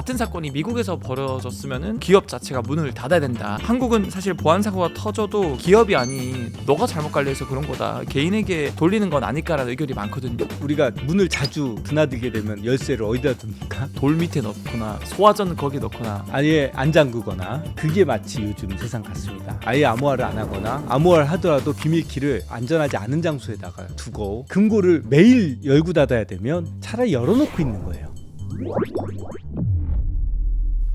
같은 사건이 미국에서 벌어졌으면은 기업 자체가 문을 닫아야 된다. 한국은 사실 보안 사고가 터져도 기업이 아닌 너가 잘못 관리해서 그런 거다. 개인에게 돌리는 건 아닐까라는 의견이 많거든요. 우리가 문을 자주 드나들게 되면 열쇠를 어디다 둡니까? 돌 밑에 넣거나 소화전 거기 넣거나 아예 안 잠그거나. 그게 마치 요즘 세상 같습니다. 아예 암호화를 안 하거나 암호화를 하더라도 비밀키를 안전하지 않은 장소에다가 두고 금고를 매일 열고 닫아야 되면 차라리 열어놓고 있는 거예요.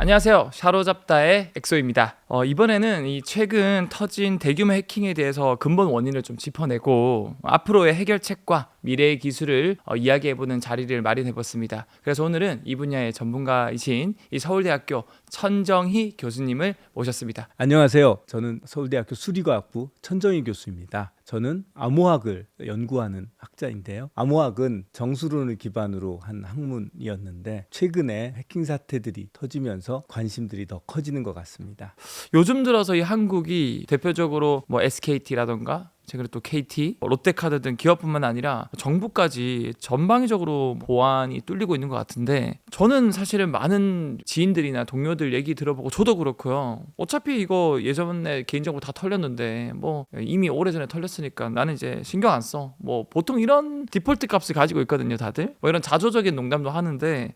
안녕하세요. 샤로잡다의 엑소입니다. 이번에는 이 최근 터진 대규모 해킹에 대해서 근본 원인을 좀 짚어내고 앞으로의 해결책과 미래의 기술을 이야기해보는 자리를 마련해봤습니다. 그래서 오늘은 이 분야의 전문가이신 이 서울대학교 천정희 교수님을 모셨습니다. 안녕하세요. 저는 서울대학교 수리과학부 천정희 교수입니다. 저는 암호학을 연구하는 학자인데요. 암호학은 정수론을 기반으로 한 학문이었는데 최근에 해킹 사태들이 터지면서 관심들이 더 커지는 것 같습니다. 요즘 들어서 이 한국이 대표적으로 뭐 SKT라던가 최근에 또 KT, 롯데카드 등 기업뿐만 아니라 정부까지 전방위적으로 보안이 뚫리고 있는 것 같은데 저는 사실은 많은 지인들이나 동료들 얘기 들어보고 저도 그렇고요. 어차피 이거 예전에 개인정보 다 털렸는데 뭐 이미 오래전에 털렸으니까 나는 이제 신경 안 써. 뭐 보통 이런 디폴트 값을 가지고 있거든요, 다들. 뭐 이런 자조적인 농담도 하는데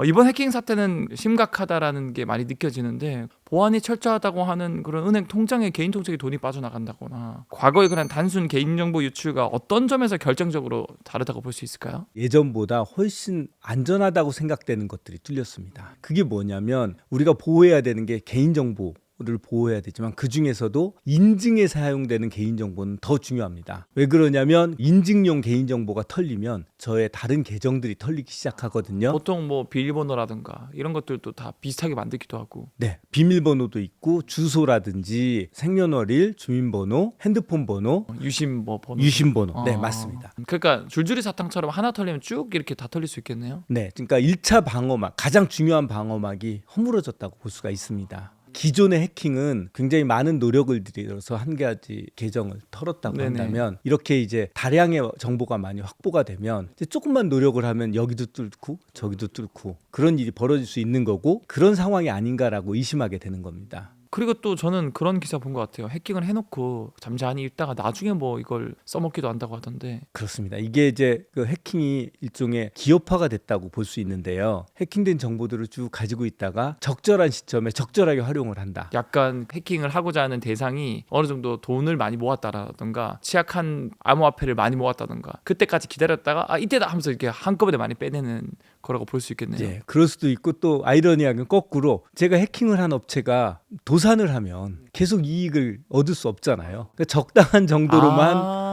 이번 해킹 사태는 심각하다라는 게 많이 느껴지는데 보안이 철저하다고 하는 그런 은행 통장에 개인 통장에 돈이 빠져나간다거나 과거에 그런 단순 개인정보 유출과 어떤 점에서 결정적으로 다르다고 볼 수 있을까요? 예전보다 훨씬 안전하다고 생각되는 것들이 뚫렸습니다. 그게 뭐냐면 우리가 보호해야 되는 게 개인정보 를 보호해야 되지만 그 중에서도 인증에 사용되는 개인정보는 더 중요합니다. 왜 그러냐면 인증용 개인정보가 털리면 저의 다른 계정들이 털리기 시작하거든요. 보통 뭐 비밀번호라든가 이런 것들도 다 비슷하게 만들기도 하고. 네, 비밀번호도 있고 주소라든지 생년월일, 주민번호, 핸드폰 번호, 유심 뭐 번호. 유심번호. 네, 맞습니다. 그러니까 줄줄이 사탕처럼 하나 털리면 쭉 이렇게 다 털릴 수 있겠네요. 네, 그러니까 1차 방어막, 가장 중요한 방어막이 허물어졌다고 볼 수가 있습니다. 기존의 해킹은 굉장히 많은 노력을 들여서 한 가지 계정을 털었다고 네네. 한다면 이렇게 이제 다량의 정보가 많이 확보가 되면 이제 조금만 노력을 하면 여기도 뚫고 저기도 뚫고 그런 일이 벌어질 수 있는 거고 그런 상황이 아닌가라고 의심하게 되는 겁니다. 그리고 또 저는 그런 기사 본 것 같아요. 해킹을 해놓고 잠잠히 있다가 나중에 뭐 이걸 써먹기도 한다고 하던데. 그렇습니다. 이게 이제 그 해킹이 일종의 기업화가 됐다고 볼 수 있는데요. 해킹된 정보들을 쭉 가지고 있다가 적절한 시점에 적절하게 활용을 한다. 약간 해킹을 하고자 하는 대상이 어느 정도 돈을 많이 모았다라던가 취약한 암호화폐를 많이 모았다던가 그때까지 기다렸다가 이때다 하면서 이렇게 한꺼번에 많이 빼내는 거라고 볼 수 있겠네요. 예, 그럴 수도 있고 또 아이러니하게 거꾸로 제가 해킹을 한 업체가 도산을 하면 계속 이익을 얻을 수 없잖아요. 그러니까 적당한 정도로만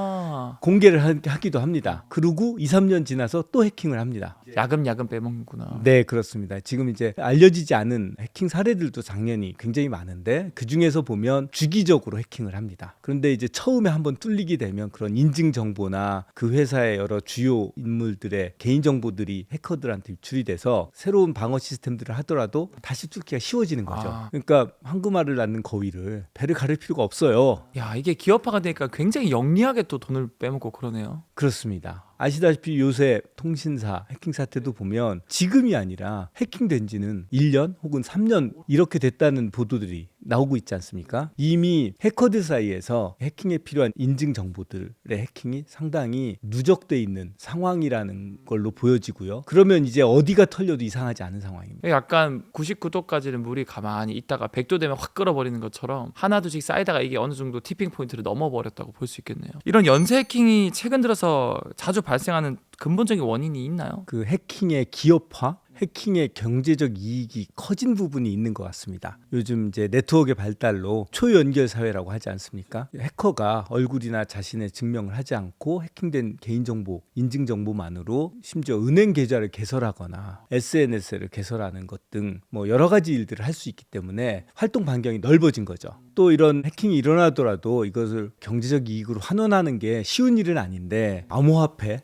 공개를 하기도 합니다. 그리고 2, 3년 지나서 또 해킹을 합니다. 야금야금 빼먹는구나. 네, 그렇습니다. 지금 이제 알려지지 않은 해킹 사례들도 당연히 굉장히 많은데 그 중에서 보면 주기적으로 해킹을 합니다. 그런데 이제 처음에 한번 뚫리게 되면 그런 인증 정보나 그 회사의 여러 주요 인물들의 개인 정보들이 해커들한테 유출이 돼서 새로운 방어 시스템들을 하더라도 다시 뚫기가 쉬워지는 거죠. 그러니까 황금알을 낳는 거위를 배를 가릴 필요가 없어요. 야, 이게 기업화가 되니까 굉장히 영리하게 또 돈을 빼먹고 그러네요. 그렇습니다. 아시다시피 요새 통신사 해킹 사태도 보면 지금이 아니라 해킹된 지는 1년 혹은 3년 이렇게 됐다는 보도들이 나오고 있지 않습니까? 이미 해커들 사이에서 해킹에 필요한 인증 정보들의 해킹이 상당히 누적돼 있는 상황이라는 걸로 보여지고요. 그러면 이제 어디가 털려도 이상하지 않은 상황입니다. 약간 99도까지는 물이 가만히 있다가 100도 되면 확 끓어버리는 것처럼 하나둘씩 쌓이다가 이게 어느 정도 티핑 포인트를 넘어버렸다고 볼 수 있겠네요. 이런 연쇄 해킹이 최근 들어서 자주 발생하는 근본적인 원인이 있나요? 그 해킹의 기업화, 해킹의 경제적 이익이 커진 부분이 있는 것 같습니다. 요즘 이제 네트워크의 발달로 초연결 사회라고 하지 않습니까? 해커가 얼굴이나 자신의 증명을 하지 않고 해킹된 개인정보, 인증정보만으로 심지어 은행 계좌를 개설하거나 SNS를 개설하는 것 등 뭐 여러 가지 일들을 할 수 있기 때문에 활동 반경이 넓어진 거죠. 또 이런 해킹이 일어나더라도 이것을 경제적 이익으로 환원하는 게 쉬운 일은 아닌데 암호화폐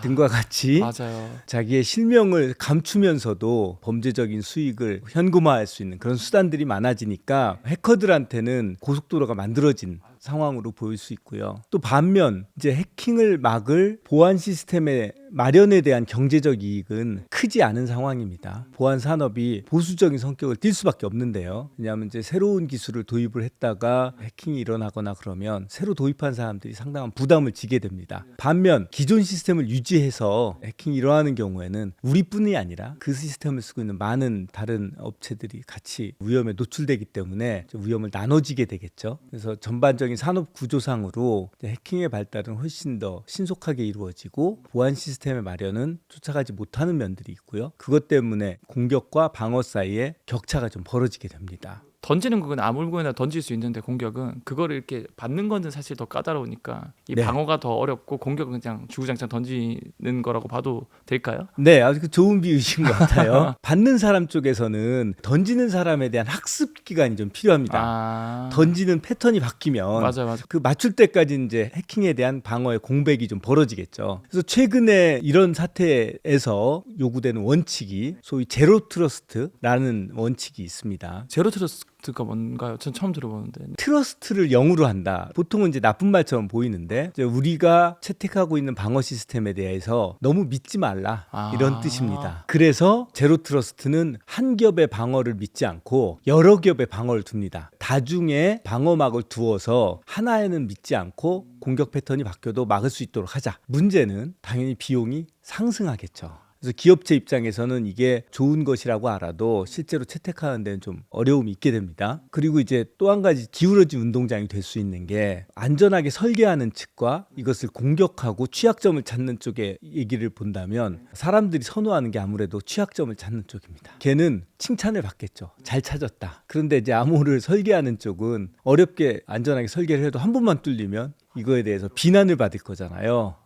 등과 같이 맞아요. 자기의 실명을 감추면서도 범죄적인 수익을 현금화할 수 있는 그런 수단들이 많아지니까 해커들한테는 고속도로가 만들어진 상황으로 보일 수 있고요. 또 반면 이제 해킹을 막을 보안 시스템의 마련에 대한 경제적 이익은 크지 않은 상황입니다. 보안 산업이 보수적인 성격을 띨 수밖에 없는데요. 왜냐하면 이제 새로운 기술을 도입을 했다가 해킹이 일어나거나 그러면 새로 도입한 사람들이 상당한 부담을 지게 됩니다. 반면 기존 시스템을 유지해서 해킹이 일어나는 경우에는 우리뿐이 아니라 그 시스템을 쓰고 있는 많은 다른 업체들이 같이 위험에 노출되기 때문에 위험을 나눠지게 되겠죠. 그래서 전반적인 산업 구조상으로 해킹의 발달은 훨씬 더 신속하게 이루어지고 보안 시스템의 마련은 쫓아가지 못하는 면들이 있고요. 그것 때문에 공격과 방어 사이에 격차가 좀 벌어지게 됩니다. 던지는 건 아무 물건이나 던질 수 있는데 공격은 그거를 이렇게 받는 거는 사실 더 까다로우니까 이 네. 방어가 더 어렵고 공격은 그냥 주구장창 던지는 거라고 봐도 될까요? 네, 아주 좋은 비유신 것 같아요. 받는 사람 쪽에서는 던지는 사람에 대한 학습 기간이 좀 필요합니다. 던지는 패턴이 바뀌면 맞아. 그 맞출 때까지 이제 해킹에 대한 방어의 공백이 좀 벌어지겠죠. 그래서 최근에 이런 사태에서 요구되는 원칙이 소위 제로 트러스트라는 원칙이 있습니다. 제로 트러스트가 뭔가요? 전 처음 들어보는데. 트러스트를 0으로 한다. 보통은 이제 나쁜 말처럼 보이는데 이제 우리가 채택하고 있는 방어 시스템에 대해서 너무 믿지 말라 이런 뜻입니다. 그래서 제로 트러스트는 한 겹의 방어를 믿지 않고 여러 겹의 방어를 둡니다. 다중에 방어막을 두어서 하나에는 믿지 않고 공격 패턴이 바뀌어도 막을 수 있도록 하자. 문제는 당연히 비용이 상승하겠죠. 그래서 기업체 입장에서는 이게 좋은 것이라고 알아도 실제로 채택하는 데는 좀 어려움이 있게 됩니다. 그리고 이제 또 한 가지 기울어진 운동장이 될 수 있는 게 안전하게 설계하는 측과 이것을 공격하고 취약점을 찾는 쪽의 얘기를 본다면 사람들이 선호하는 게 아무래도 취약점을 찾는 쪽입니다. 걔는 칭찬을 받겠죠. 잘 찾았다. 그런데 이제 암호를 설계하는 쪽은 어렵게 안전하게 설계를 해도 한 번만 뚫리면 이거에 대해서 비난을 받을 거잖아요.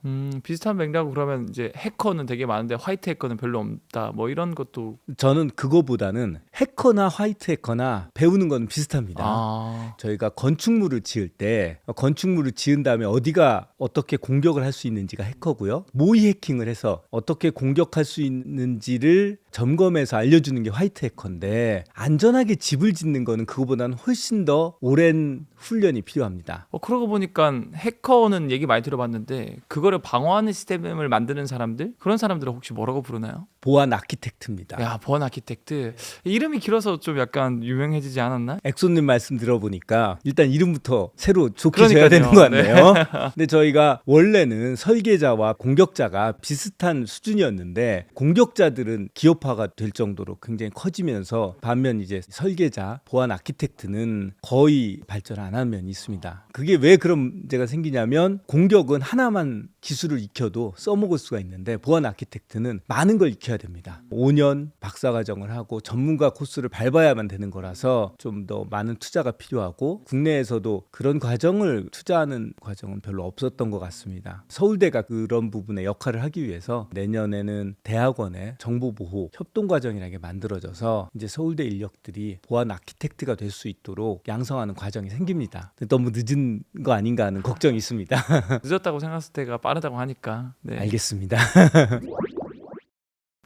비슷한 맥락으로 그러면 이제 해커는 되게 많은데 화이트 해커는 별로 없다. 뭐 이런 것도 저는 그거보다는 해커나 화이트 해커나 배우는 건 비슷합니다. 저희가 건축물을 지을 때 건축물을 지은 다음에 어디가 어떻게 공격을 할 수 있는지가 해커고요. 모의 해킹을 해서 어떻게 공격할 수 있는지를 점검해서 알려주는 게 화이트 해커인데 안전하게 집을 짓는 거는 그거보다는 훨씬 더 오랜 훈련이 필요합니다. 그러고 보니까 해커는 얘기 많이 들어봤는데 그거를 방어하는 시스템을 만드는 사람들 그런 사람들은 혹시 뭐라고 부르나요? 보안 아키텍트입니다. 야, 보안 아키텍트 이름이 길어서 좀 약간 유명해지지 않았나? 엑소님 말씀 들어보니까 일단 이름부터 새로 좋게 져야 되는 것 같네요. 근데 저희가 원래는 설계자와 공격자가 비슷한 수준이었는데 공격자들은 기업화가 될 정도로 굉장히 커지면서 반면 이제 설계자, 보안 아키텍트는 거의 발전 안 한 면이 있습니다. 그게 왜 그런 문제가 생기냐면 공격은 하나만 기술을 익혀도 써먹을 수가 있는데 보안 아키텍트는 많은 걸 익혀야 됩니다. 5년 박사과정을 하고 전문가 코스를 밟아야만 되는 거라서 좀 더 많은 투자가 필요하고 국내에서도 그런 과정을 투자하는 과정은 별로 없었던 것 같습니다. 서울대가 그런 부분에 역할을 하기 위해서 내년에는 대학원에 정보보호 협동과정이라는 게 만들어져서 이제 서울대 인력들이 보안 아키텍트가 될 수 있도록 양성하는 과정이 생깁니다. 너무 늦은 거 아닌가 하는 걱정이 있습니다. 늦었다고 생각했을 때가 빠르다고 하니까. 네. 알겠습니다.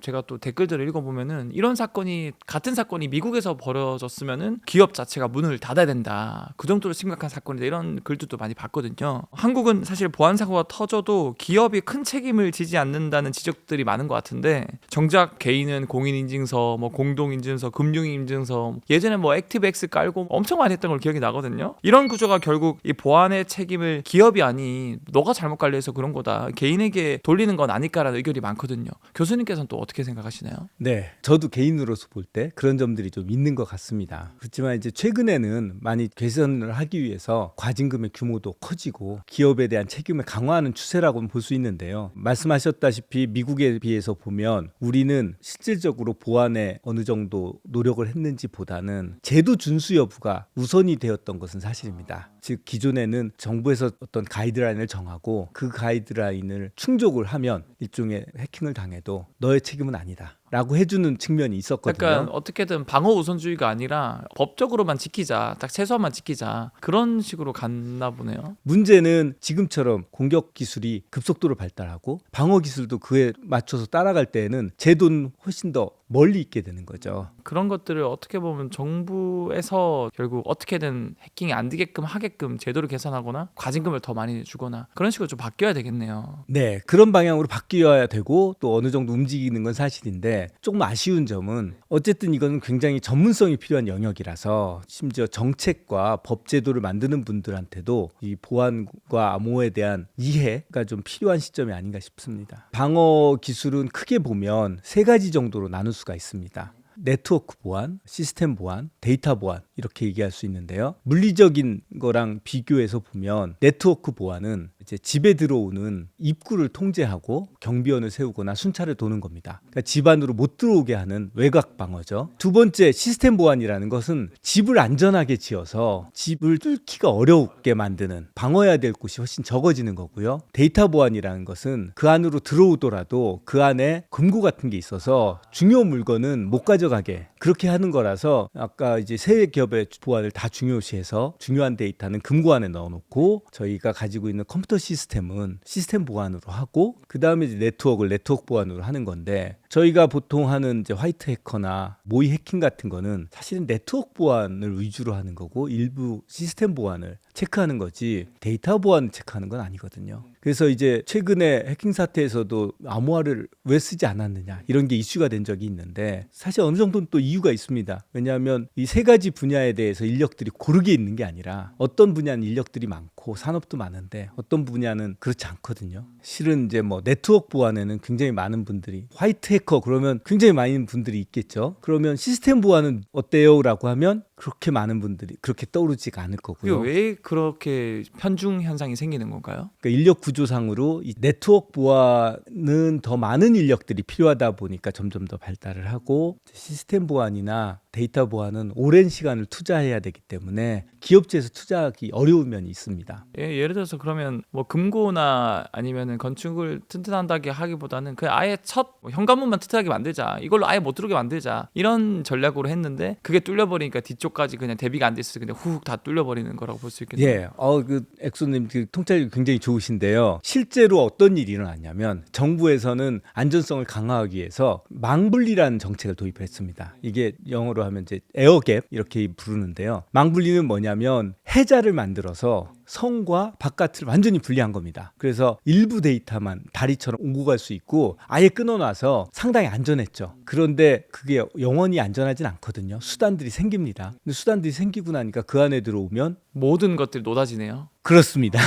제가 또 댓글들을 읽어보면은 이런 사건이 같은 사건이 미국에서 벌어졌으면은 기업 자체가 문을 닫아야 된다. 그 정도로 심각한 사건이다. 이런 글들도 많이 봤거든요. 한국은 사실 보안 사고가 터져도 기업이 큰 책임을 지지 않는다는 지적들이 많은 것 같은데 정작 개인은 공인인증서, 뭐 공동인증서, 금융인증서 예전에 뭐 액티브엑스 깔고 엄청 많이 했던 걸 기억이 나거든요. 이런 구조가 결국 이 보안의 책임을 기업이 아닌 너가 잘못 관리해서 그런 거다. 개인에게 돌리는 건 아닐까라는 의견이 많거든요. 교수님께서는 또 어떻게 생각하시나요? 네, 저도 개인으로서 볼 때 그런 점들이 좀 있는 것 같습니다. 그렇지만 이제 최근에는 많이 개선을 하기 위해서 과징금의 규모도 커지고 기업에 대한 책임을 강화하는 추세라고는 볼 수 있는데요. 말씀하셨다시피 미국에 비해서 보면 우리는 실질적으로 보안에 어느 정도 노력을 했는지 보다는 제도 준수 여부가 우선이 되었던 것은 사실입니다. 즉 기존에는 정부에서 어떤 가이드라인을 정하고 그 가이드라인을 충족을 하면 일종의 해킹을 당해도 너의 책임은 아니다. 라고 해주는 측면이 있었거든요. 약간 어떻게든 방어 우선주의가 아니라 법적으로만 지키자, 딱 최소한만 지키자 그런 식으로 갔나 보네요. 문제는 지금처럼 공격 기술이 급속도로 발달하고 방어 기술도 그에 맞춰서 따라갈 때에는 제 돈 훨씬 더 멀리 있게 되는 거죠. 그런 것들을 어떻게 보면 정부에서 결국 어떻게든 해킹이 안 되게끔 하게끔 제도를 개선하거나 과징금을 더 많이 주거나 그런 식으로 좀 바뀌어야 되겠네요. 네, 그런 방향으로 바뀌어야 되고 또 어느 정도 움직이는 건 사실인데 조금 아쉬운 점은 어쨌든 이건 굉장히 전문성이 필요한 영역이라서 심지어 정책과 법 제도를 만드는 분들한테도 이 보안과 암호에 대한 이해가 좀 필요한 시점이 아닌가 싶습니다. 방어 기술은 크게 보면 세 가지 정도로 나눌 수가 있습니다. 네트워크 보안, 시스템 보안, 데이터 보안 이렇게 얘기할 수 있는데요. 물리적인 거랑 비교해서 보면 네트워크 보안은 이제 집에 들어오는 입구를 통제하고 경비원을 세우거나 순찰을 도는 겁니다. 그러니까 집 안으로 못 들어오게 하는 외곽 방어죠. 두 번째 시스템 보안이라는 것은 집을 안전하게 지어서 집을 뚫기가 어렵게 만드는 방어해야 될 곳이 훨씬 적어지는 거고요. 데이터 보안이라는 것은 그 안으로 들어오더라도 그 안에 금고 같은 게 있어서 중요한 물건은 못 가져가게 그렇게 하는 거라서 아까 이제 세 기업의 보안을 다 중요시해서 중요한 데이터는 금고 안에 넣어놓고 저희가 가지고 있는 컴퓨터 시스템은 시스템 보안으로 하고 그 다음에 이제 네트워크를 네트워크 보안으로 하는 건데 저희가 보통 하는 이제 화이트 해커나 모의 해킹 같은 거는 사실은 네트워크 보안을 위주로 하는 거고 일부 시스템 보안을 체크하는 거지 데이터 보안을 체크하는 건 아니거든요. 그래서 이제 최근에 해킹 사태에서도 암호화를 왜 쓰지 않았느냐 이런 게 이슈가 된 적이 있는데 사실 어느 정도는 또 이유가 있습니다. 왜냐하면 이 세 가지 분야에 대해서 인력들이 고르게 있는 게 아니라 어떤 분야는 인력들이 많고 산업도 많은데 어떤 분야는 그렇지 않거든요. 실은 이제 뭐 네트워크 보안에는 굉장히 많은 분들이 화이트 해커 그러면 굉장히 많은 분들이 있겠죠. 그러면 시스템 보안은 어때요? 라고 하면 그렇게 많은 분들이 그렇게 떠오르지가 않을 거고요. 그게 왜 그렇게 편중 현상이 생기는 건가요? 그러니까 인력 구조상으로 이 네트워크 보안은 더 많은 인력들이 필요하다 보니까 점점 더 발달을 하고 시스템 보안이나 데이터 보안은 오랜 시간을 투자해야 되기 때문에 기업체에서 투자하기 어려운 면이 있습니다. 예를 들어서 그러면 뭐 금고나 아니면은 건축을 튼튼하게 하기보다는 그냥 아예 첫 현관문만 튼튼하게 만들자, 이걸로 아예 못 들어오게 만들자 이런 전략으로 했는데 그게 뚫려버리니까 뒤쪽까지 그냥 대비가 안 됐을 때 그냥 훅 다 뚫려버리는 거라고 볼 수 있겠네요. 예, 그 엑소님 그 통찰력이 굉장히 좋으신데요. 실제로 어떤 일이 일어났냐면 정부에서는 안전성을 강화하기 위해서 망분리라는 정책을 도입했습니다. 이게 영어로 하면 이제 에어갭 이렇게 부르는데요. 망분리는 뭐냐면 해자를 만들어서 성과 바깥을 완전히 분리한 겁니다. 그래서 일부 데이터만 다리처럼 오고 갈 수 있고 아예 끊어놔서 상당히 안전했죠. 그런데 그게 영원히 안전하진 않거든요. 수단들이 생깁니다. 근데 수단들이 생기고 나니까 그 안에 들어오면 모든 것들이 노다지네요. 그렇습니다.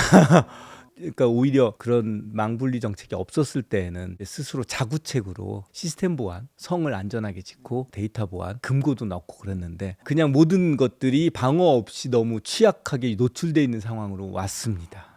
그러니까 오히려 그런 망분리 정책이 없었을 때에는 스스로 자구책으로 시스템 보안, 성을 안전하게 짓고 데이터 보안, 금고도 넣고 그랬는데 그냥 모든 것들이 방어 없이 너무 취약하게 노출되어 있는 상황으로 왔습니다.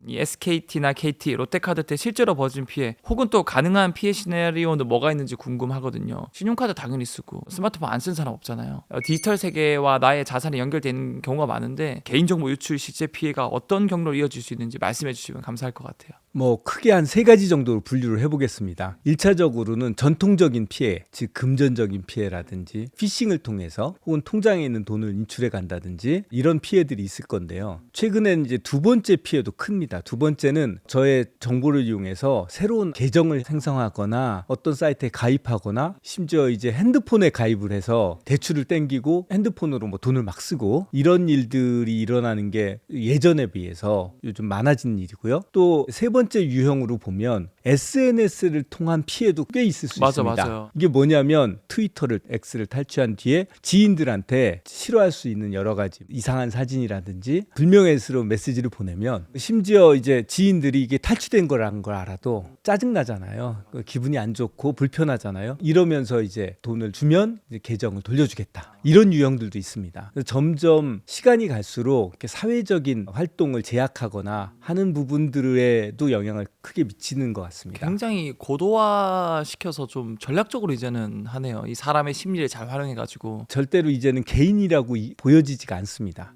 이 SKT나 KT, 롯데카드 때 실제로 벌어진 피해 혹은 또 가능한 피해 시나리오는 뭐가 있는지 궁금하거든요. 신용카드 당연히 쓰고 스마트폰 안 쓴 사람 없잖아요. 디지털 세계와 나의 자산이 연결되는 경우가 많은데 개인정보 유출 실제 피해가 어떤 경로로 이어질 수 있는지 말씀해 주시면 감사할 것 같아요. 뭐 크게 한 세 가지 정도로 분류를 해보겠습니다. 1차적으로는 전통적인 피해, 즉 금전적인 피해라든지 피싱을 통해서 혹은 통장에 있는 돈을 인출해 간다든지 이런 피해들이 있을 건데요. 최근에는 이제 두 번째 피해도 큽니다. 두 번째는 저의 정보를 이용해서 새로운 계정을 생성하거나 어떤 사이트에 가입하거나 심지어 이제 핸드폰에 가입을 해서 대출을 땡기고 핸드폰으로 뭐 돈을 막 쓰고 이런 일들이 일어나는 게 예전에 비해서 요즘 많아진 일이고요. 또 세 번째 유형으로 보면 SNS를 통한 피해도 꽤 있을 수 있습니다. 맞아요. 이게 뭐냐면 트위터를 X를 탈취한 뒤에 지인들한테 싫어할 수 있는 여러 가지 이상한 사진이라든지 불명예스러운 메시지를 보내면 심지어 이제 지인들이 이게 탈취된 거라는 걸 알아도 짜증나잖아요. 기분이 안 좋고 불편하잖아요. 이러면서 이제 돈을 주면 이제 계정을 돌려주겠다. 이런 유형들도 있습니다. 점점 시간이 갈수록 이렇게 사회적인 활동을 제약하거나 하는 부분들에도 영향을 크게 미치는 것 같습니다. 굉장히 고도화시켜서 좀 전략적으로 이제는 하네요. 이 사람의 심리를 잘 활용해가지고 절대로 이제는 개인이라고 보여지지가 않습니다.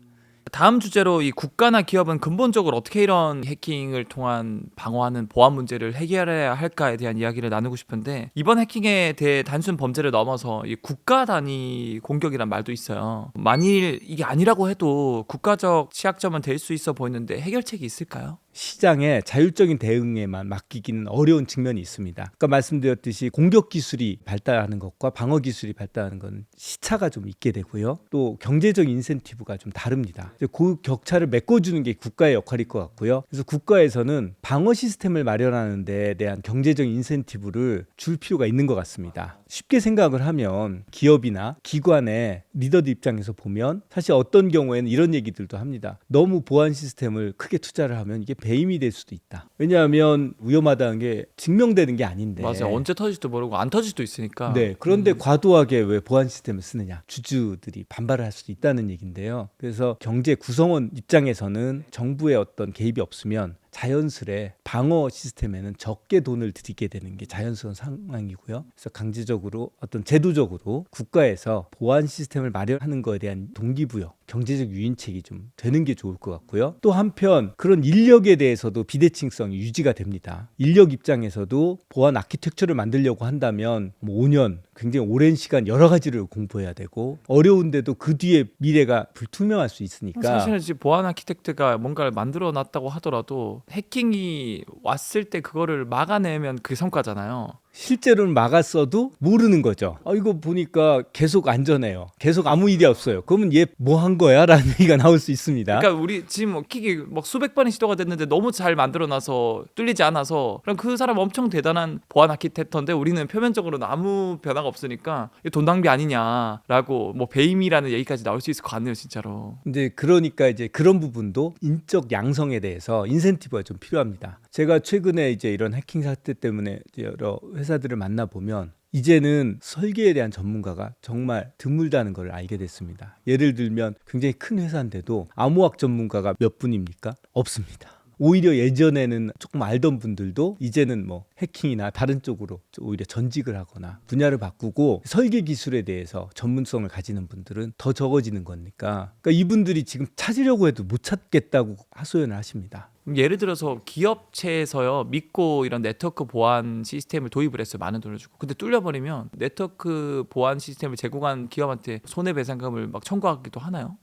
다음 주제로 이 국가나 기업은 근본적으로 어떻게 이런 해킹을 통한 방어하는 보안 문제를 해결해야 할까에 대한 이야기를 나누고 싶은데, 이번 해킹에 대해 단순 범죄를 넘어서 이 국가 단위 공격이란 말도 있어요. 만일 이게 아니라고 해도 국가적 취약점은 될 수 있어 보이는데 해결책이 있을까요? 시장의 자율적인 대응에만 맡기기는 어려운 측면이 있습니다. 아까 말씀드렸듯이 공격 기술이 발달하는 것과 방어 기술이 발달하는 건 시차가 좀 있게 되고요. 또 경제적 인센티브가 좀 다릅니다. 그 격차를 메꿔주는 게 국가의 역할일 것 같고요. 그래서 국가에서는 방어 시스템을 마련하는 데 대한 경제적 인센티브를 줄 필요가 있는 것 같습니다. 쉽게 생각을 하면 기업이나 기관의 리더들 입장에서 보면 사실 어떤 경우에는 이런 얘기들도 합니다. 너무 보안 시스템을 크게 투자를 하면 이게 배임이 될 수도 있다. 왜냐하면 위험하다는 게 증명되는 게 아닌데. 맞아요. 언제 터질지도 모르고 안 터질 수도 있으니까. 네. 그런데 과도하게 왜 보안 시스템을 쓰느냐. 주주들이 반발을 할 수도 있다는 얘기인데요. 그래서 경제 구성원 입장에서는 정부의 어떤 개입이 없으면 자연스레 방어 시스템에는 적게 돈을 들이게 되는 게 자연스러운 상황이고요. 그래서 강제적으로 어떤 제도적으로 국가에서 보안 시스템을 마련하는 것에 대한 동기부여, 경제적 유인책이 좀 되는 게 좋을 것 같고요. 또 한편 그런 인력에 대해서도 비대칭성이 유지가 됩니다. 인력 입장에서도 보안 아키텍처를 만들려고 한다면 5년 굉장히 오랜 시간 여러 가지를 공부해야 되고 어려운데도 그 뒤에 미래가 불투명할 수 있으니까 사실은 지금 보안 아키텍트가 뭔가를 만들어 놨다고 하더라도 해킹이 왔을 때 그거를 막아내면 그게 성과잖아요. 실제로는 막았어도 모르는 거죠. 이거 보니까 계속 안전해요. 계속 아무 일이 없어요. 그러면 얘 뭐 한 거야? 라는 얘기가 나올 수 있습니다. 그러니까 우리 지금 킥이 막 수백 번의 시도가 됐는데 너무 잘 만들어놔서 뚫리지 않아서 그럼 그 사람 엄청 대단한 보안 아키텍터인데 우리는 표면적으로는 아무 변화가 없으니까 돈 낭비 아니냐라고 뭐 배임이라는 얘기까지 나올 수 있을 것 같네요, 진짜로. 이제 그러니까 이제 그런 부분도 인적 양성에 대해서 인센티브가 좀 필요합니다. 제가 최근에 이제 이런 해킹 사태 때문에 이제 여러 회사들을 만나 보면 이제는 설계에 대한 전문가가 정말 드물다는 걸 알게 됐습니다. 예를 들면 굉장히 큰 회사인데도 암호학 전문가가 몇 분입니까? 없습니다. 오히려 예전에는 조금 알던 분들도 이제는 뭐 해킹이나 다른 쪽으로 오히려 전직을 하거나 분야를 바꾸고 설계 기술에 대해서 전문성을 가지는 분들은 더 적어지는 거니까 그러니까 이분들이 지금 찾으려고 해도 못 찾겠다고 하소연을 하십니다. 예를 들어서 기업체에서요 믿고 이런 네트워크 보안 시스템을 도입을 했어요. 많은 돈을 주고. 근데 뚫려버리면 네트워크 보안 시스템을 제공한 기업한테 손해배상금을 막 청구하기도 하나요?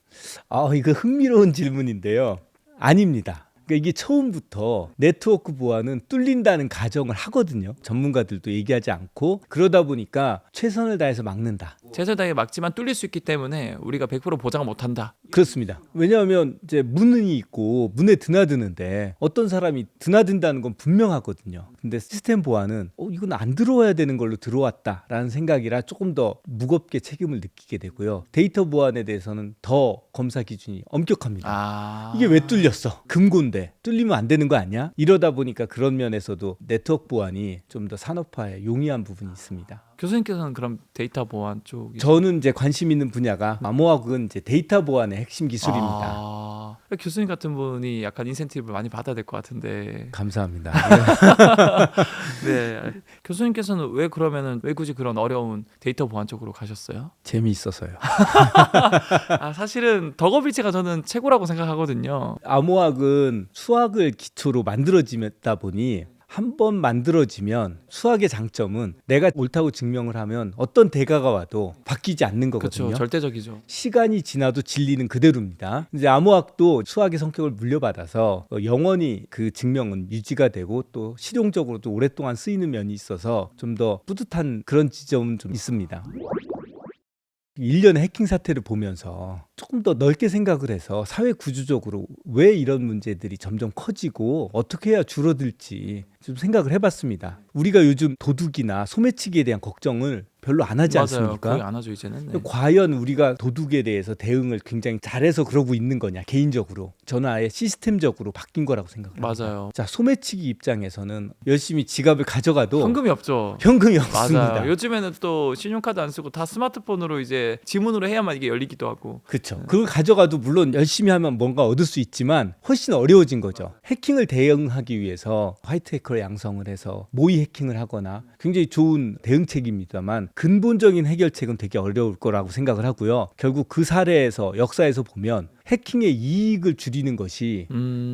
이거 흥미로운 질문인데요. 아닙니다. 그러니까 이게 처음부터 네트워크 보안은 뚫린다는 가정을 하거든요. 전문가들도 얘기하지 않고 그러다 보니까 최선을 다해서 막는다. 최선을 다해 막지만 뚫릴 수 있기 때문에 우리가 100% 보장을 못한다. 그렇습니다. 왜냐하면 이제 문이 있고 문에 드나드는데 어떤 사람이 드나든다는 건 분명하거든요. 근데 시스템 보안은 이건 안 들어와야 되는 걸로 들어왔다라는 생각이라 조금 더 무겁게 책임을 느끼게 되고요. 데이터 보안에 대해서는 더 검사 기준이 엄격합니다. 이게 왜 뚫렸어? 금고인데 뚫리면 안 되는 거 아니야? 이러다 보니까 그런 면에서도 네트워크 보안이 좀 더 산업화에 용이한 부분이 있습니다. 교수님께서는 그럼 데이터 보안 쪽이 저는 이제 관심 있는 분야가 암호학은 이제 데이터 보안의 핵심 기술입니다. 교수님 같은 분이 약간 인센티브를 많이 받아야 될 것 같은데. 감사합니다. 네. 교수님께서는 왜 그러면은 왜 굳이 그런 어려운 데이터 보안 쪽으로 가셨어요? 재미있어서요. 사실은 덕업일체가 저는 최고라고 생각하거든요. 암호학은 수학을 기초로 만들어지다 보니 한 번 만들어지면 수학의 장점은 내가 옳다고 증명을 하면 어떤 대가가 와도 바뀌지 않는 거거든요. 그렇죠. 절대적이죠. 시간이 지나도 진리는 그대로입니다. 이제 암호학도 수학의 성격을 물려받아서 영원히 그 증명은 유지가 되고 또 실용적으로도 오랫동안 쓰이는 면이 있어서 좀 더 뿌듯한 그런 지점은 좀 있습니다. 1년의 해킹 사태를 보면서 조금 더 넓게 생각을 해서 사회 구조적으로 왜 이런 문제들이 점점 커지고 어떻게 해야 줄어들지 좀 생각을 해봤습니다. 우리가 요즘 도둑이나 소매치기에 대한 걱정을 별로 안 하지 않습니까? 거의 안 하죠 이제는. 네. 과연 우리가 도둑에 대해서 대응을 굉장히 잘해서 그러고 있는 거냐 개인적으로 저는 아예 시스템적으로 바뀐 거라고 생각합니다. 맞아요. 자, 소매치기 입장에서는 열심히 지갑을 가져가도 현금이 없죠. 현금이 없습니다. 맞아요. 요즘에는 또 신용카드 안 쓰고 다 스마트폰으로 이제 지문으로 해야만 이게 열리기도 하고. 그렇죠. 그걸 가져가도 물론 열심히 하면 뭔가 얻을 수 있지만 훨씬 어려워진 거죠. 해킹을 대응하기 위해서 화이트 해커를 양성을 해서 모의 해킹을 하거나 굉장히 좋은 대응책입니다만 근본적인 해결책은 되게 어려울 거라고 생각을 하고요. 결국 그 사례에서 역사에서 보면 해킹의 이익을 줄이는 것이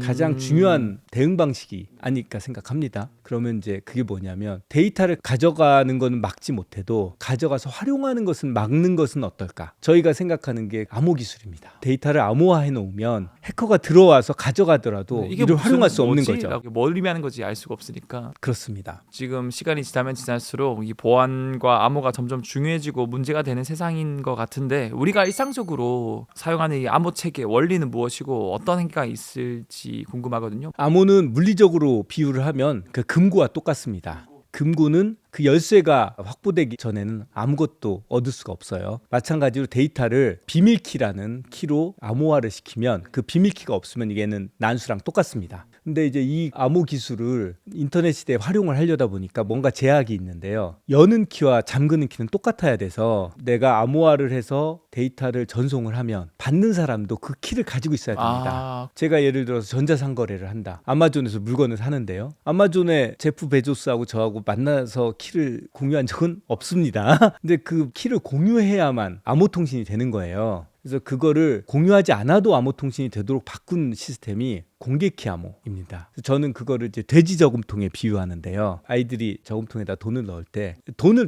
가장 중요한 대응 방식이 아닐까 생각합니다. 그러면 이제 그게 뭐냐면 데이터를 가져가는 것은 막지 못해도 가져가서 활용하는 것은 막는 것은 어떨까? 저희가 생각하는 게 암호 기술입니다. 데이터를 암호화해 놓으면 해커가 들어와서 가져가더라도 이를 활용할 수 없는 거죠. 뭘 의미하는 건지 알 수가 없으니까. 그렇습니다. 지금 시간이 지나면 지날수록 이 보안과 암호가 점점 중요해지고 문제가 되는 세상인 것 같은데 우리가 일상적으로 사용하는 이 암호 체계 원리는 무엇이고 어떤 행위가 있을지 궁금하거든요. 암호는 물리적으로 비유를 하면 그 금고와 똑같습니다. 금고는 그 열쇠가 확보되기 전에는 아무것도 얻을 수가 없어요. 마찬가지로 데이터를 비밀키라는 키로 암호화를 시키면 그 비밀키가 없으면 이게는 난수랑 똑같습니다. 근데 이제 이 암호 기술을 인터넷 시대에 활용을 하려다 보니까 뭔가 제약이 있는데요. 여는 키와 잠그는 키는 똑같아야 돼서 내가 암호화를 해서 데이터를 전송을 하면 받는 사람도 그 키를 가지고 있어야 됩니다. 제가 예를 들어서 전자상거래를 한다. 아마존에서 물건을 사는데요. 아마존에 제프 베조스하고 저하고 만나서 키를 공유한 적은 없습니다. 근데 그 키를 공유해야만 암호통신이 되는 거예요. 그래서 그거를 공유하지 않아도 암호통신이 되도록 바꾼 시스템이 공개키 암호입니다. 저는 그거를 이제 돼지 저금통에 비유하는데요. 아이들이 저금통에다 돈을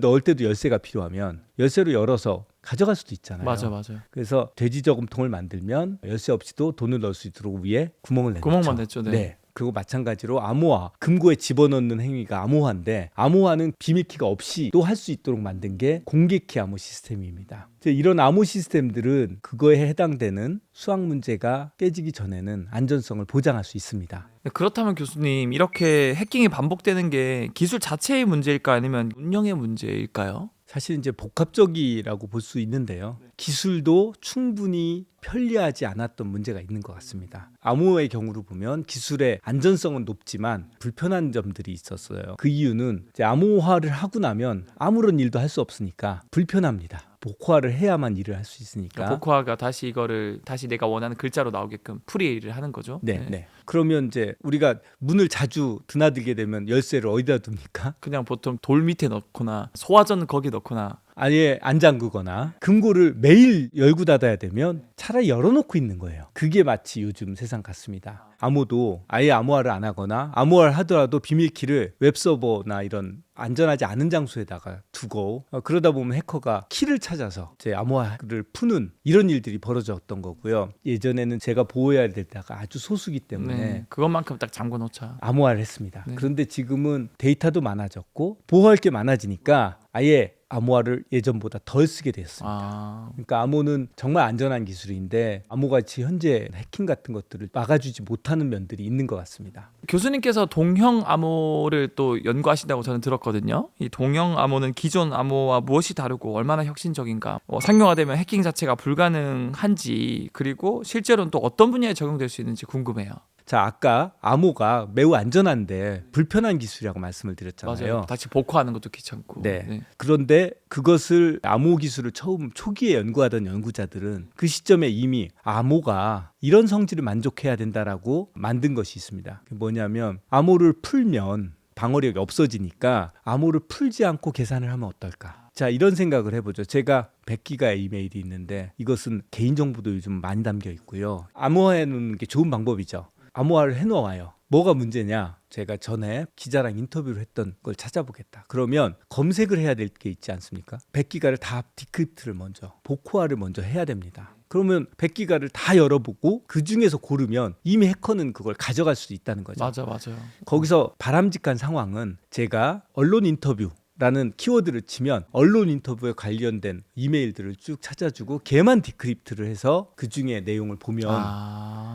넣을 때도 열쇠가 필요하면 열쇠로 열어서 가져갈 수도 있잖아요. 맞아. 그래서 돼지 저금통을 만들면 열쇠 없이도 돈을 넣을 수 있도록 위에 구멍만 냈죠. 네. 그리고 마찬가지로 암호화, 금고에 집어넣는 행위가 암호화인데 암호화는 비밀키가 없이 또 할 수 있도록 만든 게 공개키 암호 시스템입니다. 이런 암호 시스템들은 그거에 해당되는 수학 문제가 깨지기 전에는 안전성을 보장할 수 있습니다. 그렇다면 교수님, 이렇게 해킹이 반복되는 게 기술 자체의 문제일까 아니면 운영의 문제일까요? 사실 이제 복합적이라고 볼 수 있는데요. 기술도 충분히 편리하지 않았던 문제가 있는 것 같습니다. 암호화의 경우로 보면 기술의 안전성은 높지만 불편한 점들이 있었어요. 그 이유는 이제 암호화를 하고 나면 아무런 일도 할 수 없으니까 불편합니다. 복화를 해야만 일을 할 수 있으니까. 복화가 다시 이거를 다시 내가 원하는 글자로 나오게끔 풀이를 하는 거죠. 네. 그러면 이제 우리가 문을 자주 드나들게 되면 열쇠를 어디다 둡니까? 그냥 보통 돌 밑에 넣거나 소화전 거기 넣거나 아예 안 잠그거나 금고를 매일 열고 닫아야 되면 차라리 열어놓고 있는 거예요. 그게 마치 요즘 세상 같습니다. 암호도 아예 암호화를 안 하거나 암호화를 하더라도 비밀키를 웹서버나 이런 안전하지 않은 장소에다가 두고 그러다 보면 해커가 키를 찾아서 제 암호화를 푸는 이런 일들이 벌어졌던 거고요. 예전에는 제가 보호해야 될 때가 아주 소수기 때문에 그것만큼 딱 잠궈 놓자 암호화를 했습니다. 그런데 지금은 데이터도 많아졌고 보호할 게 많아지니까 아예 암호화를 예전보다 덜 쓰게 됐습니다. 그러니까 암호는 정말 안전한 기술인데 암호같이 현재 해킹 같은 것들을 막아주지 못하는 면들이 있는 것 같습니다. 교수님께서 동형 암호를 또 연구하신다고 저는 들었거든요. 이 동형 암호는 기존 암호와 무엇이 다르고 얼마나 혁신적인가, 상용화되면 해킹 자체가 불가능한지, 그리고 실제로는 또 어떤 분야에 적용될 수 있는지 궁금해요. 자, 아까 암호가 매우 안전한데 불편한 기술이라고 말씀을 드렸잖아요. 맞아요. 다시 복화하는 것도 귀찮고. 네. 그런데 그것을 암호 기술을 처음 초기에 연구하던 연구자들은 그 시점에 이미 암호가 이런 성질을 만족해야 된다라고 만든 것이 있습니다. 그게 뭐냐면 암호를 풀면 방어력이 없어지니까 암호를 풀지 않고 계산을 하면 어떨까? 자, 이런 생각을 해보죠. 제가 100기가의 이메일이 있는데 이것은 개인정보도 요즘 많이 담겨 있고요. 암호화해 놓는 게 좋은 방법이죠. 암호화를 해놓아요. 뭐가 문제냐? 제가 전에 기자랑 인터뷰를 했던 걸 찾아보겠다. 그러면 검색을 해야 될 게 있지 않습니까? 100기가를 다 디크립트를 먼저, 복호화를 먼저 해야 됩니다. 그러면 100기가를 다 열어보고 그 중에서 고르면 이미 해커는 그걸 가져갈 수 있다는 거죠. 맞아요. 거기서 바람직한 상황은 제가 언론 인터뷰 라는 키워드를 치면 언론 인터뷰에 관련된 이메일들을 쭉 찾아주고 걔만 디크립트를 해서 그 중에 내용을 보면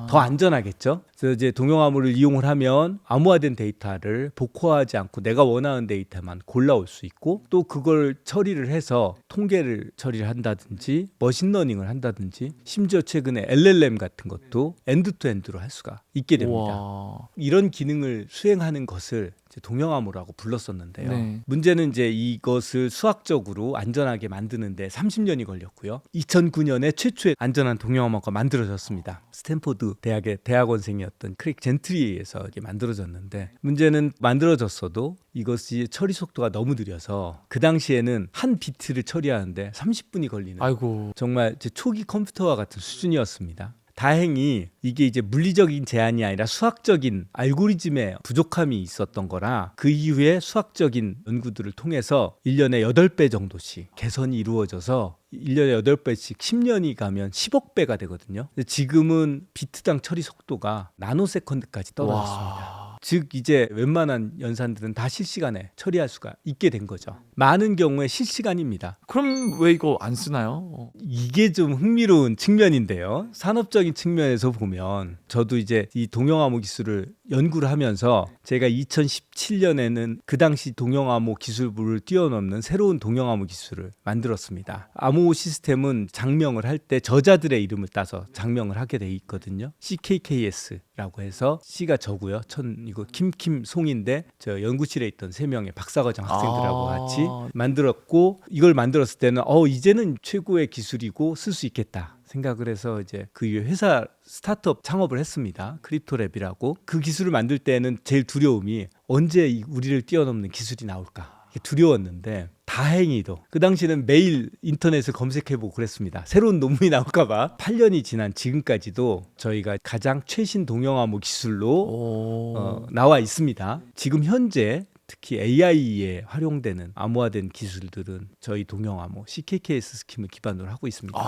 더 안전하겠죠. 그래서 이제 동형 암호를 이용을 하면 암호화된 데이터를 복호하지 않고 내가 원하는 데이터만 골라올 수 있고 또 그걸 처리를 해서 통계를 처리를 한다든지 머신러닝을 한다든지 심지어 최근에 LLM 같은 것도 엔드투엔드로 할 수가 있게 됩니다. 우와. 이런 기능을 수행하는 것을 동형 암호라고 불렀었는데요. 네. 문제는 이제 이것을 수학적으로 안전하게 만드는데 30년이 걸렸고요. 2009년에 최초의 안전한 동형 암호가 만들어졌습니다. 스탠포드 대학의 대학원생이었던 크릭 젠트리에 의해서 이게 만들어졌는데 문제는 만들어졌어도 이것이 처리 속도가 너무 느려서 그 당시에는 한 비트를 처리하는데 30분이 걸리는 아이고. 정말 초기 컴퓨터와 같은 수준이었습니다. 다행히 이게 이제 물리적인 제한이 아니라 수학적인 알고리즘의 부족함이 있었던 거라 그 이후에 수학적인 연구들을 통해서 1년에 8배 정도씩 개선이 이루어져서 1년에 8배씩 10년이 가면 10억 배가 되거든요. 근데 지금은 비트당 처리 속도가 나노세컨드까지 떨어졌습니다. 즉 이제 웬만한 연산들은 다 실시간에 처리할 수가 있게 된 거죠. 많은 경우에 실시간입니다. 그럼 왜 이거 안 쓰나요? 이게 좀 흥미로운 측면인데요. 산업적인 측면에서 보면 저도 이제 이 동영암호 기술을 연구를 하면서 제가 2017년에는 그 당시 동영암호 기술부를 뛰어넘는 새로운 동영암호 기술을 만들었습니다. 암호 시스템은 장명을 할 때 저자들의 이름을 따서 장명을 하게 돼 있거든요. CKKS라고 해서 C가 저고요. 이거 김송인데 저 연구실에 있던 3명의 박사과정 학생들하고 같이 만들었고 이걸 만들었을 때는 이제는 최고의 기술이고 쓸 수 있겠다 생각을 해서 이제 그 이후에 회사 스타트업 창업을 했습니다. 크립토랩이라고. 그 기술을 만들 때는 제일 두려움이 언제 우리를 뛰어넘는 기술이 나올까 두려웠는데 다행히도 그 당시는 매일 인터넷을 검색해보고 그랬습니다. 새로운 논문이 나올까봐. 8년이 지난 지금까지도 저희가 가장 최신 동영암호 기술로 나와 있습니다. 지금 현재 특히 AI에 활용되는 암호화된 기술들은 저희 동영암호 CKKS 스킴을 기반으로 하고 있습니다.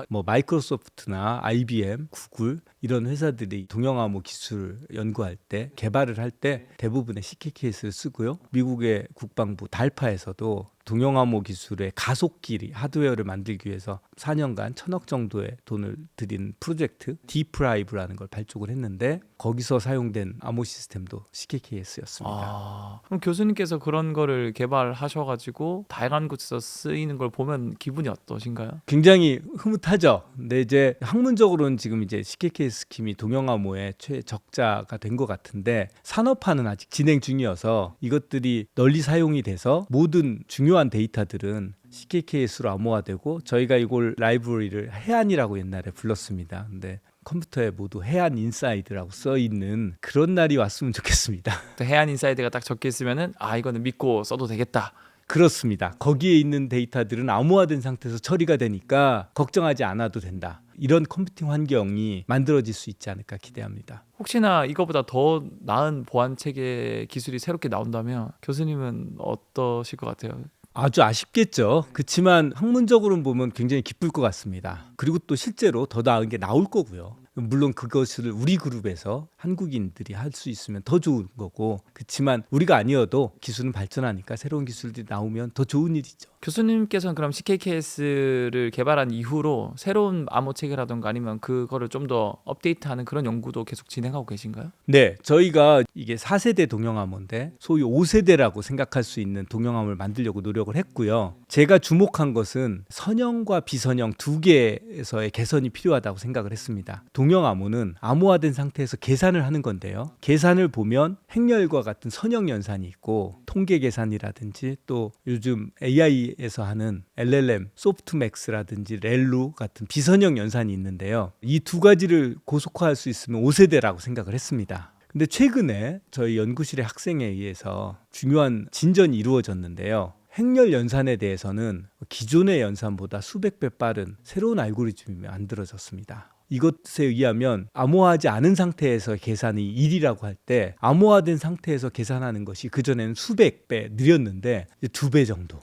뭐 마이크로소프트나 IBM, 구글 이런 회사들이 동영암호 기술 연구할 때 개발을 할 때 대부분의 CKKS를 쓰고요. 미국의 국방부 달파에서도 동영암호 기술의 가속기 하드웨어를 만들기 위해서 4년간 1,000억 정도의 돈을 들인 프로젝트 디프라이브라는 걸 발족을 했는데 거기서 사용된 암호 시스템도 CKKS였습니다. 그럼 교수님께서 그런 거를 개발하셔가지고 다양한 곳에서 쓰이는 걸 보면 기분이 어떠신가요? 굉장히 흐뭇하죠. 근데 이제 학문적으로는 지금 이제 CKKS 스킴이 동영암호의 최적자가 된 것 같은데 산업화는 아직 진행 중이어서 이것들이 널리 사용이 돼서 모든 중요한 데이터들은 CKKS로 암호화되고 저희가 이걸 라이브러리를 해안이라고 옛날에 불렀습니다. 근데 컴퓨터에 모두 해안 인사이드라고 써 있는 그런 날이 왔으면 좋겠습니다. 해안 인사이드가 딱 적혀 있으면은 이거는 믿고 써도 되겠다. 그렇습니다. 거기에 있는 데이터들은 암호화된 상태에서 처리가 되니까 걱정하지 않아도 된다. 이런 컴퓨팅 환경이 만들어질 수 있지 않을까 기대합니다. 혹시나 이거보다 더 나은 보안 체계 기술이 새롭게 나온다면 교수님은 어떠실 것 같아요? 아주 아쉽겠죠. 그렇지만 학문적으로는 보면 굉장히 기쁠 것 같습니다. 그리고 또 실제로 더 나은 게 나올 거고요. 물론 그것을 우리 그룹에서 한국인들이 할 수 있으면 더 좋은 거고 그렇지만 우리가 아니어도 기술은 발전하니까 새로운 기술들이 나오면 더 좋은 일이죠. 교수님께서는 그럼 CKKS를 개발한 이후로 새로운 암호 체계라던가 아니면 그거를 좀 더 업데이트하는 그런 연구도 계속 진행하고 계신가요? 네, 저희가 이게 4세대 동영암호인데 소위 5세대라고 생각할 수 있는 동영암을 만들려고 노력을 했고요. 제가 주목한 것은 선형과 비선형 두 개에서의 개선이 필요하다고 생각을 했습니다. 동영암호는 암호화된 상태에서 계산을 하는 건데요. 계산을 보면 행렬과 같은 선형 연산이 있고 통계 계산이라든지 또 요즘 AI에서 하는 LLM, 소프트맥스라든지 렐루 같은 비선형 연산이 있는데요. 이 두 가지를 고속화할 수 있으면 5세대라고 생각을 했습니다. 근데 최근에 저희 연구실의 학생에 의해서 중요한 진전이 이루어졌는데요. 행렬 연산에 대해서는 기존의 연산보다 수백 배 빠른 새로운 알고리즘이 만들어졌습니다. 이것에 의하면 암호화하지 않은 상태에서 계산이 1이라고 할 때 암호화된 상태에서 계산하는 것이 그전에는 수백 배 느렸는데 2배 정도.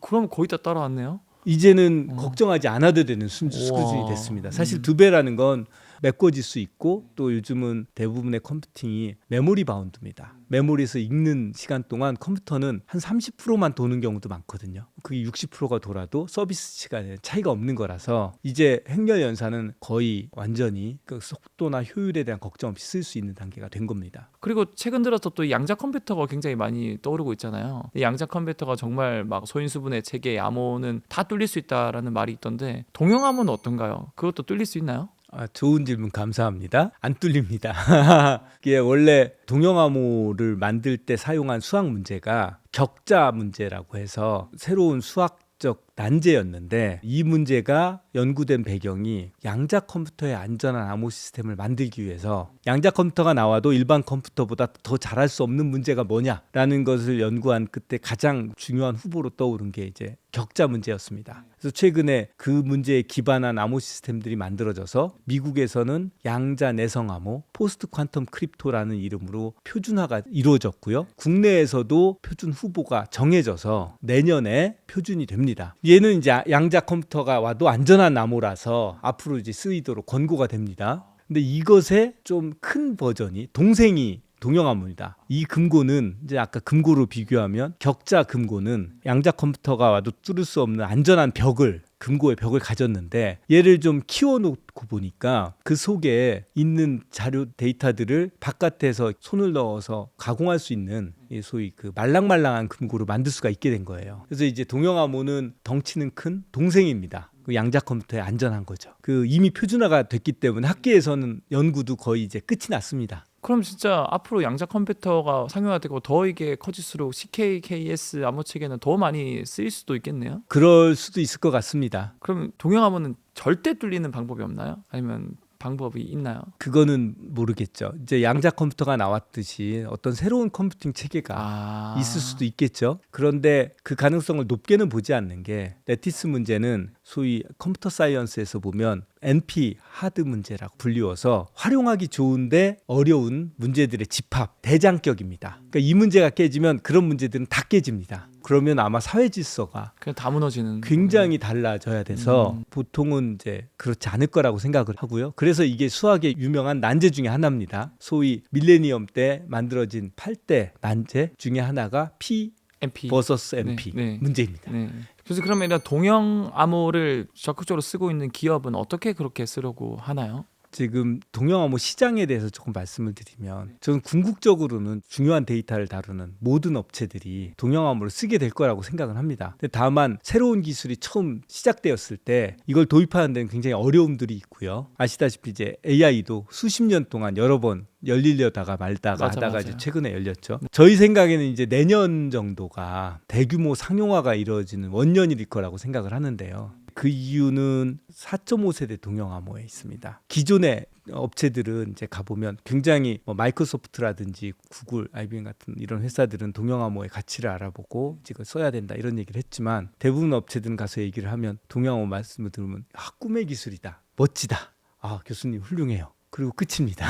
그럼 거의 다 따라왔네요. 이제는 걱정하지 않아도 되는 수준이 됐습니다. 사실 2배라는 건 메꿔질 수 있고 또 요즘은 대부분의 컴퓨팅이 메모리 바운드입니다. 메모리에서 읽는 시간 동안 컴퓨터는 한 30%만 도는 경우도 많거든요. 그게 60%가 돌아도 서비스 시간에 차이가 없는 거라서 이제 행렬 연산은 거의 완전히 그 속도나 효율에 대한 걱정 없이 쓸 수 있는 단계가 된 겁니다. 그리고 최근 들어서 또 양자 컴퓨터가 굉장히 많이 떠오르고 있잖아요. 이 양자 컴퓨터가 정말 막 소인수분해 체계 암호는 다 뚫릴 수 있다라는 말이 있던데 동영암호는 어떤가요? 그것도 뚫릴 수 있나요? 좋은 질문 감사합니다. 안 뚫립니다. 이게 원래 동영암호를 만들 때 사용한 수학 문제가 격자 문제라고 해서 새로운 수학적 난제였는데 이 문제가 연구된 배경이 양자 컴퓨터의 안전한 암호 시스템을 만들기 위해서 양자 컴퓨터가 나와도 일반 컴퓨터보다 더 잘할 수 없는 문제가 뭐냐라는 것을 연구한 그때 가장 중요한 후보로 떠오른 게 이제 격자 문제였습니다. 그래서 최근에 그 문제에 기반한 암호 시스템들이 만들어져서 미국에서는 양자 내성 암호, 포스트 퀀텀 크립토라는 이름으로 표준화가 이루어졌고요. 국내에서도 표준 후보가 정해져서 내년에 표준이 됩니다. 얘는 이제 양자 컴퓨터가 와도 안전한 암호라서 앞으로 이제 쓰이도록 권고가 됩니다. 근데 이것의 좀 큰 버전이 동생이 동영암호입니다. 이 금고는 이제 아까 금고로 비교하면 격자 금고는 양자 컴퓨터가 와도 뚫을 수 없는 안전한 벽을 금고의 벽을 가졌는데 얘를 좀 키워놓고 보니까 그 속에 있는 자료 데이터들을 바깥에서 손을 넣어서 가공할 수 있는 소위 그 말랑말랑한 금고로 만들 수가 있게 된 거예요. 그래서 이제 동영암호는 덩치는 큰 동생입니다. 그 양자 컴퓨터에 안전한 거죠. 그 이미 표준화가 됐기 때문에 학계에서는 연구도 거의 이제 끝이 났습니다. 그럼 진짜 앞으로 양자 컴퓨터가 상용화되고 더 이게 커질수록 CKKS 암호 체계는 더 많이 쓰일 수도 있겠네요. 그럴 수도 있을 것 같습니다. 그럼 동영암호는 절대 뚫리는 방법이 없나요? 아니면 방법이 있나요? 그거는 모르겠죠. 이제 양자 컴퓨터가 나왔듯이 어떤 새로운 컴퓨팅 체계가 있을 수도 있겠죠. 그런데 그 가능성을 높게는 보지 않는 게 레티스 문제는 소위 컴퓨터 사이언스에서 보면 NP 하드 문제라고 불리워서 활용하기 좋은데 어려운 문제들의 집합, 대장격입니다. 그러니까 이 문제가 깨지면 그런 문제들은 다 깨집니다. 그러면 아마 사회 질서가 그냥 다 무너지는 굉장히 달라져야 돼서 보통은 이제 그렇지 않을 거라고 생각을 하고요. 그래서 이게 수학의 유명한 난제 중에 하나입니다. 소위 밀레니엄 때 만들어진 8대 난제 중에 하나가 P MP vs MP 문제입니다. 네. 그래서 그러면 이런 동영 암호를 적극적으로 쓰고 있는 기업은 어떻게 그렇게 쓰려고 하나요? 지금 동영암호 시장에 대해서 조금 말씀을 드리면 저는 궁극적으로는 중요한 데이터를 다루는 모든 업체들이 동영암호를 쓰게 될 거라고 생각을 합니다. 근데 다만 새로운 기술이 처음 시작되었을 때 이걸 도입하는 데는 굉장히 어려움들이 있고요. 아시다시피 이제 AI도 수십 년 동안 여러 번 열리려다가 말다가 하다가 이제 최근에 열렸죠. 저희 생각에는 이제 내년 정도가 대규모 상용화가 이루어지는 원년일 거라고 생각을 하는데요. 그 이유는 4.5세대 동영암호에 있습니다. 기존의 업체들은 이제 가보면 굉장히 마이크로소프트라든지 구글, IBM 같은 이런 회사들은 동영암호의 가치를 알아보고 이걸 써야 된다 이런 얘기를 했지만 대부분 업체들은 가서 얘기를 하면 동영암호 말씀을 들으면 꿈의 기술이다, 멋지다, 교수님 훌륭해요. 그리고 끝입니다.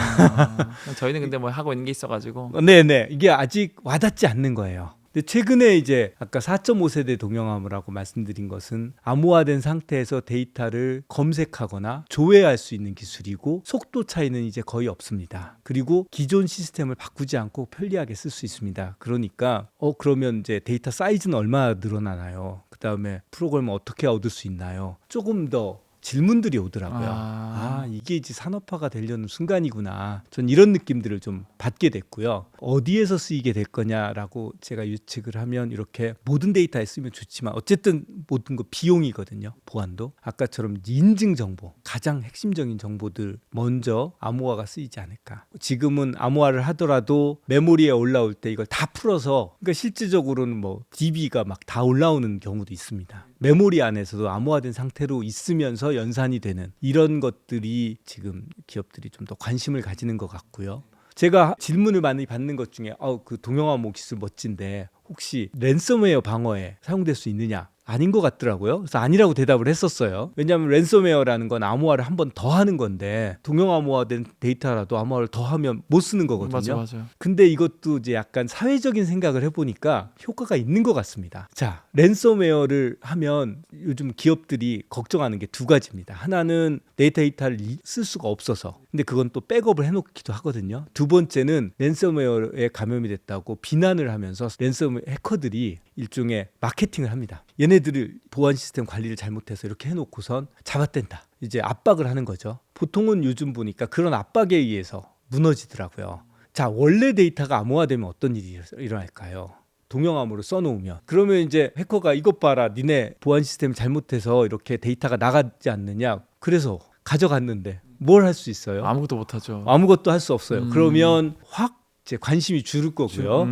저희는 근데 뭐 하고 있는 게 있어가지고. 네네, 이게 아직 와닿지 않는 거예요. 근데 최근에 이제 아까 4.5세대 동영암호라고 말씀드린 것은 암호화된 상태에서 데이터를 검색하거나 조회할 수 있는 기술이고 속도 차이는 이제 거의 없습니다. 그리고 기존 시스템을 바꾸지 않고 편리하게 쓸 수 있습니다. 그러니까 그러면 이제 데이터 사이즈는 얼마나 늘어나나요? 그 다음에 프로그램을 어떻게 얻을 수 있나요? 조금 더 질문들이 오더라고요. 이게 이제 산업화가 되려는 순간이구나. 전 이런 느낌들을 좀 받게 됐고요. 어디에서 쓰이게 될 거냐라고 제가 예측을 하면 이렇게 모든 데이터에 쓰면 좋지만 어쨌든 모든 거 비용이거든요. 보안도. 아까처럼 인증 정보, 가장 핵심적인 정보들 먼저 암호화가 쓰이지 않을까. 지금은 암호화를 하더라도 메모리에 올라올 때 이걸 다 풀어서 그러니까 실질적으로는 뭐 DB가 막 다 올라오는 경우도 있습니다. 메모리 안에서도 암호화된 상태로 있으면서 연산이 되는 이런 것들이 지금 기업들이 좀 더 관심을 가지는 것 같고요. 제가 질문을 많이 받는 것 중에 그 동영암호 기술 멋진데 혹시 랜섬웨어 방어에 사용될 수 있느냐? 아닌 것 같더라고요. 그래서 아니라고 대답을 했었어요. 왜냐하면 랜섬웨어라는 건 암호화를 한 번 더 하는 건데 동영암호화된 데이터라도 암호화를 더 하면 못 쓰는 거거든요. 맞아. 근데 이것도 이제 약간 사회적인 생각을 해보니까 효과가 있는 것 같습니다. 자, 랜섬웨어를 하면 요즘 기업들이 걱정하는 게 두 가지입니다. 하나는 내 데이터를 쓸 수가 없어서. 근데 그건 또 백업을 해놓기도 하거든요. 두 번째는 랜섬웨어에 감염이 됐다고 비난을 하면서 랜섬 해커들이 일종의 마케팅을 합니다. 얘네들을 보안 시스템 관리를 잘못해서 이렇게 해놓고선 잡아댄다. 이제 압박을 하는 거죠. 보통은 요즘 보니까 그런 압박에 의해서 무너지더라고요. 자, 원래 데이터가 암호화되면 어떤 일이 일어날까요? 동영암으로 써놓으면 그러면 이제 해커가 이것 봐라, 니네 보안 시스템 잘못해서 이렇게 데이터가 나가지 않느냐. 그래서 가져갔는데 뭘 할 수 있어요? 아무것도 못하죠. 아무것도 할 수 없어요. 그러면 확 이제 관심이 줄을 거고요.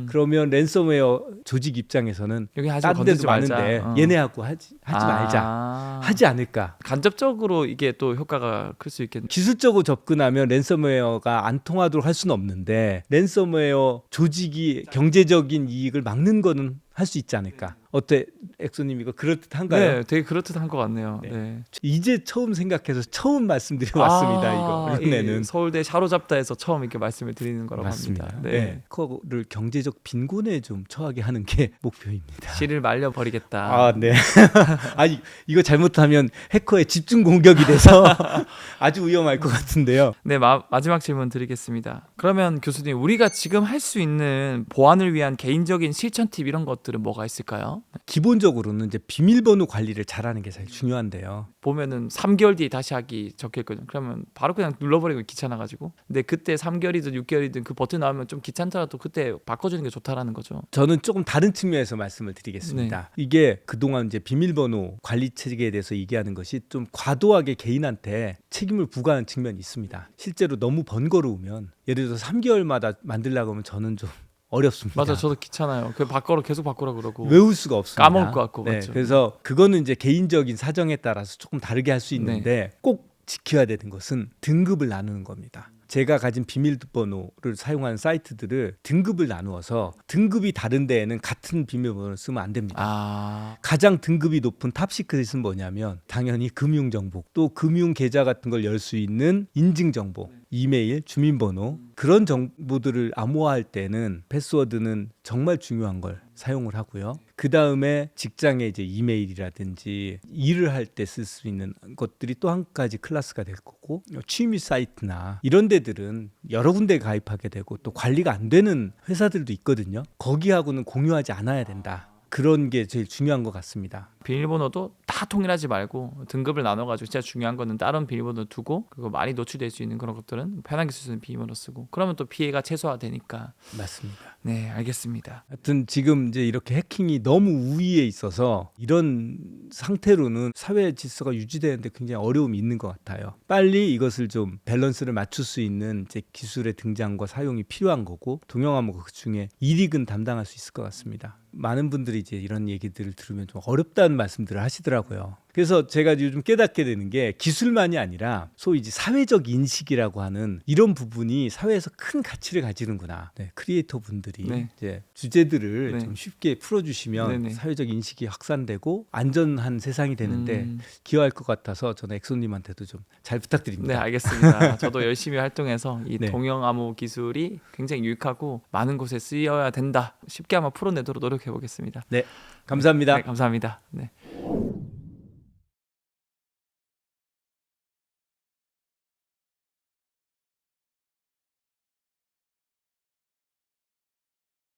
그러면 랜섬웨어 조직 입장에서는 여기 하지 다른 데도 건들지 말자. 많은데 얘네하고 하지 말자. 하지 않을까. 간접적으로 이게 또 효과가 클 수 있겠네. 기술적으로 접근하면 랜섬웨어가 안 통하도록 할 수는 없는데 랜섬웨어 조직이 경제적인 이익을 막는 거는 할 수 있지 않을까. 어때, 엑소님 이거 그럴듯한가요? 네, 되게 그렇듯한 것 같네요. 네. 네. 이제 처음 생각해서 처음 말씀드려봤습니다. 이거 이번에는. 이 서울대 샤로잡다에서 처음 이렇게 말씀을 드리는 거라고 맞습니다. 합니다. 네. 그거를 경제적 빈곤에 좀 처하게 하는 게 목표입니다. 씨를 말려 버리겠다. 아, 네. 아니, 이거 잘못하면 해커의 집중 공격이 돼서 아주 위험할 것 같은데요. 네, 마지막 질문 드리겠습니다. 그러면 교수님, 우리가 지금 할 수 있는 보안을 위한 개인적인 실천 팁 이런 것들은 뭐가 있을까요? 기본적으로는 이제 비밀번호 관리를 잘하는 게 제일 중요한데요. 보면은 3개월 뒤에 다시 하기 적혀 있거든요. 그러면 바로 그냥 눌러버리고 귀찮아가지고. 근데 그때 3개월이든 6개월이든 그 버튼 나오면 좀 귀찮더라도 그때 바꿔주는 게 좋다라는 거죠. 저는 조금 다른 측면에서 말씀을 드리겠습니다. 이게 그동안 이제 비밀번호 관리 체계에 대해서 얘기하는 것이 좀 과도하게 개인한테 책임을 부과하는 측면이 있습니다. 실제로 너무 번거로우면 예를 들어서 3개월마다 만들려고 하면 저는 좀 어렵습니다. 맞아, 저도 귀찮아요. 그 계속 바꾸라 그러고 외울 수가 없습니다. 까먹을 것 같고. 네, 맞죠? 그래서 그거는 이제 개인적인 사정에 따라서 조금 다르게 할 수 있는데 꼭 지켜야 되는 것은 등급을 나누는 겁니다. 제가 가진 비밀번호를 사용하는 사이트들을 등급을 나누어서 등급이 다른 데에는 같은 비밀번호를 쓰면 안 됩니다. 가장 등급이 높은 탑시크릿은 뭐냐면 당연히 금융정보, 또 금융계좌 같은 걸 열 수 있는 인증정보, 이메일, 주민번호, 그런 정보들을 암호화할 때는 패스워드는 정말 중요한 걸 사용을 하고요. 그 다음에 직장에 이제 이메일이라든지 일을 할 때 쓸 수 있는 것들이 또 한 가지 클래스가 될 거고, 취미 사이트나 이런 데들은 여러 군데 가입하게 되고 또 관리가 안 되는 회사들도 있거든요. 거기하고는 공유하지 않아야 된다. 그런 게 제일 중요한 것 같습니다. 비밀번호도 다 통일하지 말고 등급을 나눠가지고 진짜 중요한 거는 다른 비밀번호 두고, 그거 많이 노출될 수 있는 그런 것들은 편하게 쓸 수 있는 비밀번호 쓰고, 그러면 또 피해가 최소화되니까. 맞습니다. 네, 알겠습니다. 하여튼 지금 이제 이렇게 해킹이 너무 우위에 있어서 이런 상태로는 사회 질서가 유지되는데 굉장히 어려움이 있는 것 같아요. 빨리 이것을 좀 밸런스를 맞출 수 있는 이제 기술의 등장과 사용이 필요한 거고, 동영하면 그 중에 일익은 담당할 수 있을 것 같습니다. 많은 분들이 이제 이런 얘기들을 들으면 좀 어렵다는 말씀들을 하시더라고요. 그래서 제가 요즘 깨닫게 되는 게 기술만이 아니라 소위 이제 사회적 인식이라고 하는 이런 부분이 사회에서 큰 가치를 가지는구나. 네, 크리에이터 분들이 이제 주제들을 좀 쉽게 풀어주시면 사회적 인식이 확산되고 안전한 세상이 되는데 기여할 것 같아서 저는 엑소님한테도 좀 잘 부탁드립니다. 네, 알겠습니다. 저도 열심히 활동해서 이 동영암호 기술이 굉장히 유익하고 많은 곳에 쓰여야 된다. 쉽게 한번 풀어내도록 노력해 보겠습니다. 네, 감사합니다. 네, 감사합니다. 네.